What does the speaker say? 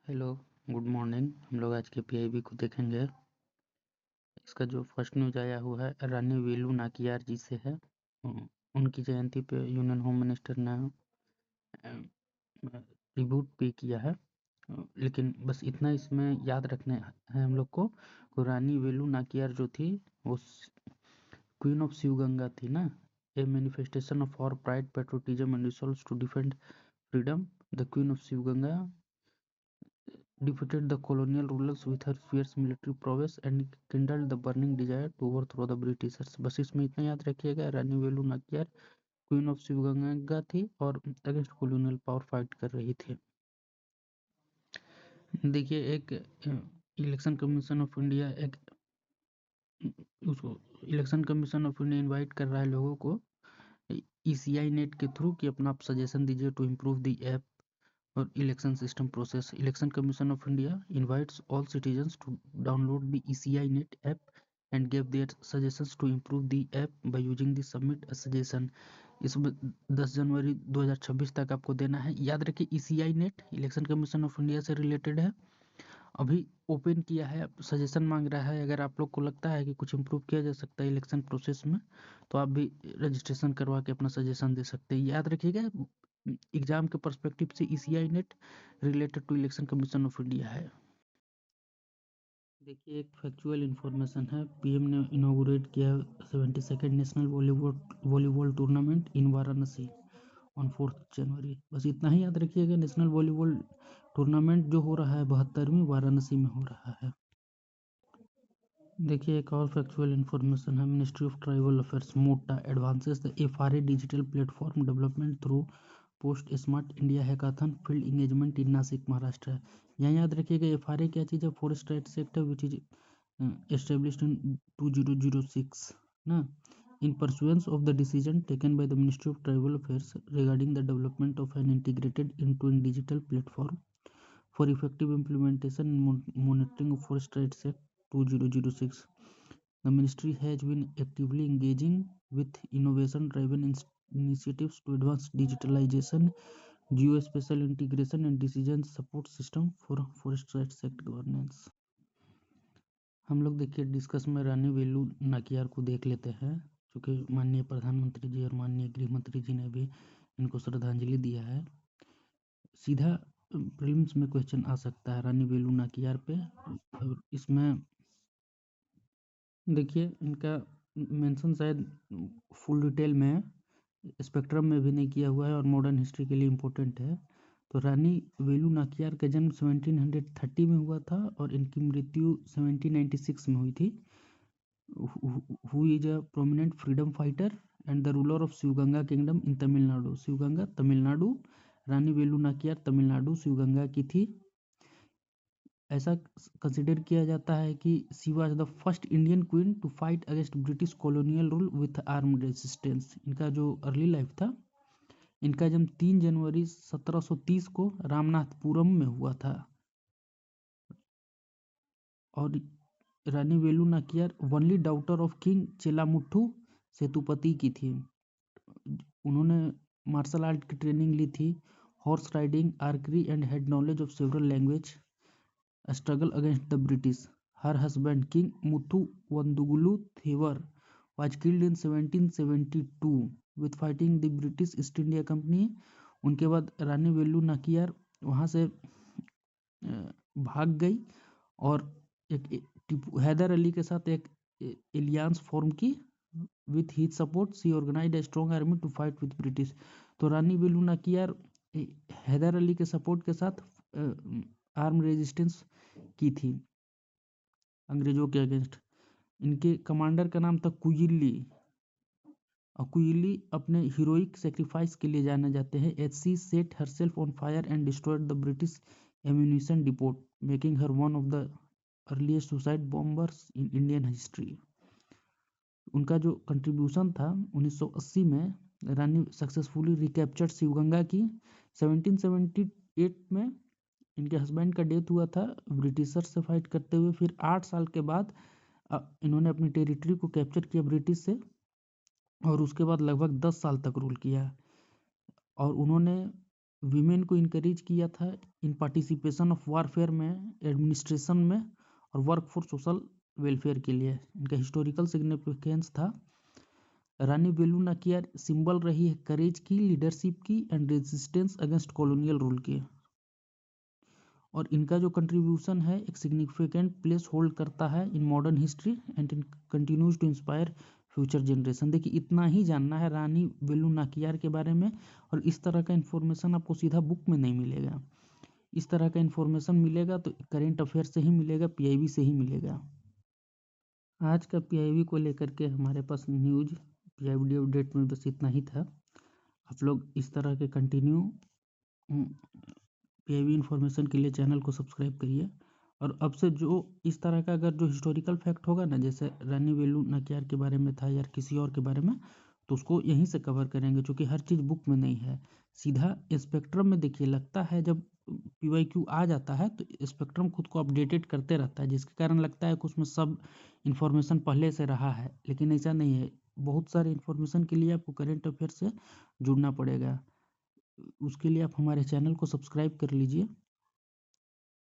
Hello, good morning. हम लोग आज के पीआईबी को देखेंगे। इसका जो फर्स्ट न्यूज आया हुआ है रानी वेलु नाचियार जी से है। उनकी जयंती पे यूनियन होम मिनिस्टर ने ट्रिब्यूट पे किया है। लेकिन बस इतना इसमें याद रखना है हम लोग को, रानी वेलु नाचियार जो थी वो क्वीन ऑफ शिवगंगा थी ना। A manifestation of our pride, patriotism and resolve to defend freedom, the queen of Sivaganga defeated the colonial rulers with her fierce military prowess and kindled the burning desire to overthrow the Britishers। बस इसमें इतना याद रखिएगा, रानी Velu Nachiyar queen of Sivaganga थी और against colonial power fight कर रही थी। देखिए, एक इलेक्शन कमीशन ऑफ इंडिया उसको election Commission of India invite कर रहा है लोगों को ईसीआई नेट के थ्रू कि अपना आप सजेशन दीजिए टू इम्प्रूव द ऐप और election system process. Election Commission of India invites all citizens to download the ECI net app and give their suggestions to improve the app by using the submit a suggestion. इसमें 10 जनवरी 2026 तक आपको देना है। याद रखिए, ECI net election Commission of India से related है। अभी ओपन किया है, सजेशन मांग रहा है। अगर आप लोग को लगता है कि कुछ इम्प्रूव किया जा सकता है इलेक्शन प्रोसेस में, तो आप भी रजिस्ट्रेशन करवा के अपना सजेशन दे सकते हैं। याद रखिएगा, एग्जाम के पर्सपेक्टिव से ECI net related to Election Commission of India है। देखिए, एक फैक्चुअल इन्फॉर्मेशन है। पीएम ने इनॉग्रेट किया 72nd national volleyball tournament in Varanasi on 4 January. बस इतना ही याद रखिएगा, नेशनल वॉलीबॉल टूर्नामेंट जो हो रहा है 72वीं वाराणसी में हो रहा है। देखिए, एक और फैक्चुअल इन्फॉर्मेशन है। Ministry of tribal affairs MoTA advances the FRA digital platform development through post smart India hackathon field engagement in Nashik Maharashtra. यहाँ याद रखिएगा, एफआरए क्या चीज़ है? Forest right sector which is established in 2006 ना, in pursuance of the decision taken by the Ministry of Tribal Affairs regarding the development of an integrated end-to-end digital platform for effective implementation and monitoring of Forest Rights Act 2006. The ministry has been actively engaging with innovation-driven initiatives to advance digitalization, geospatial integration, and decision support system for Forest Rights Act governance. हम लोग देखिए discuss में रानी वेलु नाचियार को देख लेते हैं, क्योंकि माननीय प्रधानमंत्री जी और माननीय गृह मंत्री जी ने भी इनको श्रद्धांजलि दिया है। सीधा प्रीलिम्स में क्वेश्चन आ सकता है रानी वेलु नाचियार पे। और इसमें देखिए, इनका मेंशन शायद फुल डिटेल में स्पेक्ट्रम में भी नहीं किया हुआ है और मॉडर्न हिस्ट्री के लिए इम्पोर्टेंट है। तो रानी वेलु नाचियार का जन्म 1730 में हुआ था और इनकी मृत्यु 1796 में हुई थी। Who is a prominent freedom fighter and the ruler of Sivaganga kingdom in Tamil Nadu. Sivaganga Tamil Nadu, Rani Velu Nachiyar Tamil Nadu Sivaganga की थी। ऐसा कंसिडर किया जाता है कि she was the first Indian queen to fight against British colonial rule with armed resistance. इनका जो अर्ली लाइफ था, इनका जन्म 3 जनवरी 1730 को रामनाथपुरम में हुआ था। और Rani Velu Nachiyar only daughter of king Chellamuthu Sethupathi की थी। उन्होंने मार्शल आर्ट की ट्रेनिंग ली थी, horse riding, archery and had knowledge of several language. Struggle against the British. Her husband king Muthu Vandugulu Thevar was killed in 1772 with fighting the British East India Company. उनके बाद रानी वेलु नाचियार वहाँ से भाग गई और एक हैदर अली के साथ एक एलियंस फॉर्म की। With his support she organised a strong army to fight with British. तो रानी वेलु नाचियार हैदर अली के सपोर्ट के साथ आर्म रेजिस्टेंस की थी अंग्रेजों के अगेंस्ट। इनके कमांडर का नाम था कुयिली, और कुयिली अपने हीरोइक सेक्रीफाइस के लिए जाने जाते हैं। As she set herself on fire and destroyed the British ammunition depot, making her one of the earliest suicide bombers in Indian history. उनका जो कंट्रीब्यूशन था 1980 में, रानी सक्सेसफुली रिकैप्चर्ड शिवगंगा की। 1778 में इनके हस्बैंड का डेथ हुआ था ब्रिटिशर से फाइट करते हुए। फिर 8 साल के बाद इन्होंने अपनी टेरिटरी को कैप्चर किया ब्रिटिश से, और उसके बाद लगभग 10 साल तक रूल किया। और उन्होंने वीमेन को इनकरेज किया था इन पार्टिसिपेशन ऑफ वारफेयर में, एडमिनिस्ट्रेशन में और वर्क फॉर सोशल वेलफेयर के लिए। इनका हिस्टोरिकल सिग्निफिकेंस था, रानी वेलु नाचियार सिंबल रही है करेज की, लीडरशिप की and resistance against colonial rule की। और इनका जो कंट्रीब्यूशन है एक सिग्निफिकेंट प्लेस होल्ड करता है in modern history and in continues to inspire future generation. देखिए इतना ही जानना है रानी वेलु नाचियार के बारे में, और इस तरह का इन्फॉर्मेशन आपको सीधा बुक में नहीं मिलेगा। इस तरह का इन्फॉर्मेशन मिलेगा तो करेंट अफेयर से ही मिलेगा, पीआईबी से ही मिलेगा। आज का पीआईबी को लेकर के हमारे पास न्यूज़ पीआईबी अपडेट में बस इतना ही था। आप लोग इस तरह के कंटिन्यू पीआईबी इन्फॉर्मेशन के लिए चैनल को सब्सक्राइब करिए। और अब से जो इस तरह का अगर जो हिस्टोरिकल फैक्ट होगा ना, जैसे रानी वेलु नाचियार के बारे में था या किसी और के बारे में, तो उसको यहीं से कवर करेंगे, क्योंकि हर चीज़ बुक में नहीं है। सीधा स्पेक्ट्रम में देखिए लगता है जब पीवाईक्यू आ जाता है तो स्पेक्ट्रम खुद को अपडेटेड करते रहता है, जिसके कारण लगता है कि उसमें सब इन्फॉर्मेशन पहले से रहा है, लेकिन ऐसा नहीं है। बहुत सारे इन्फॉर्मेशन के लिए आपको करेंट अफेयर से जुड़ना पड़ेगा। उसके लिए आप हमारे चैनल को सब्सक्राइब कर लीजिए।